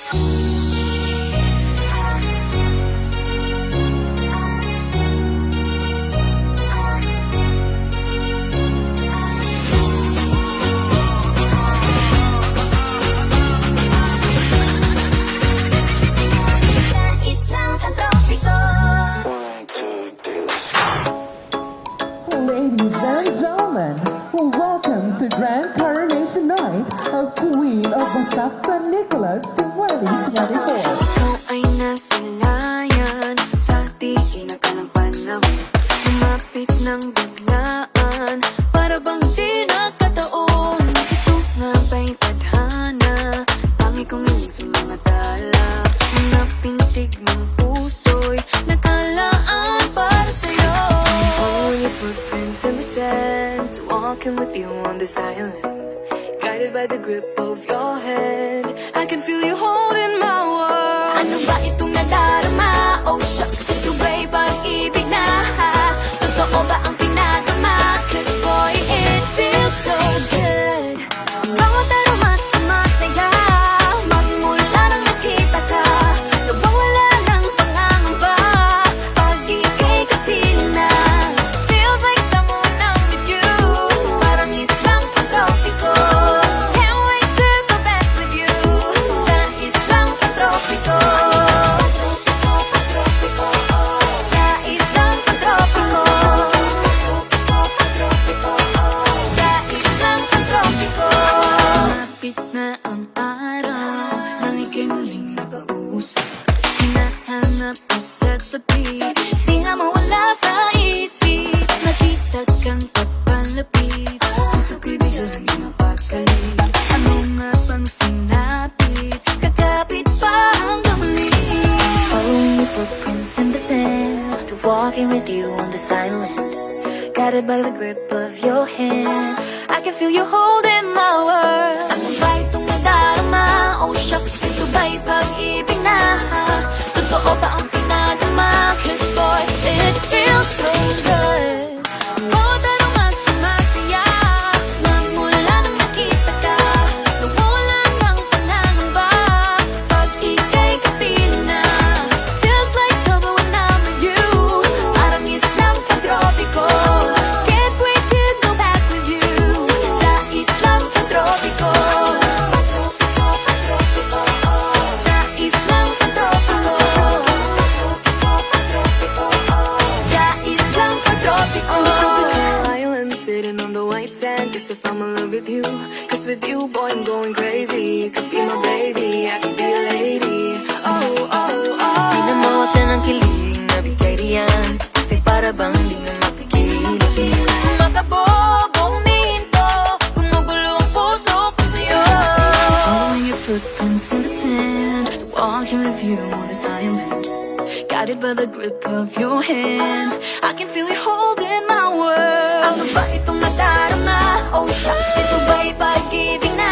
Ladies and gentlemen, welcome to Grand Coronation Night of Queen of Batak San Nicolas 2024. Ikaw ay nasa layan sa di inakalang panahon. Lumapit ng biglaan para bang di nagkataon. Ito nga ba'y tadhana? Tangi kong inig sa mga tala. Mga pintig ng puso'y nakalaan para sa'yo. Following your footprints in the sand, walking with you on this island, guided by the grip of your hand. I can feel you holding my world. Ano ba itong nadarama? Oh shucks, ito ba'y pag-ibig na? Totoo ba ang pinadama? Cause boy, it feels so good. Bawat aroma sumasaya, magmula nang nakita ka. Nawawala ng pangangamba pag ika'y kapiling na. Feels like someone I'm with you, parang islang pantropiko. Can't wait to go back with you sa islang pantropiko. Sa islang pantropiko. Sa islang pantropiko. Sumapit na ang araw nang ika'y muling nakausap. Hinahanap ka sa tabi, di na mawala sa isip. Nakita kang papalapit, puso ko'y biglang di mapakali. Ano nga bang sinapit? Kakapit pa hanggang muli. Following your footprints in the sand, to walking with you on this island, guided by the grip of your hand. I can feel you holding my world. Ano ba itong nadarama? Oh shucks, ito ba'y pag-ibig na? Totoo ba ang pinadama? Cause boy, it feels so good. Bawat aroma sumasaya, magmula nang nakita ka. Nawawala ng pangangamba pag ika'y kapiling na. Feels like summer when I'm with you, parang islang pantropiko. Can't wait to go back with you sa islang pantropiko. Sa islang pantropiko. Sa islang pantropiko. On the tropical island, sitting on the white sand. Guess if I'm in love with you, cause with you, boy, I'm going crazy. You could be my baby, I could be a lady. Oh, oh, oh. Di na mawala ng kilig na bigay riyan, kasi para bang di na mapigil. Makabog, huminto, gumugulo ang puso ko sa'yo. Following your footprints in the sand, walking with you on this island, guided by the grip of your hand. I can feel you holding my world. Ano ba itong nadarama? Oh shucks, ito ba'y pag-ibig na?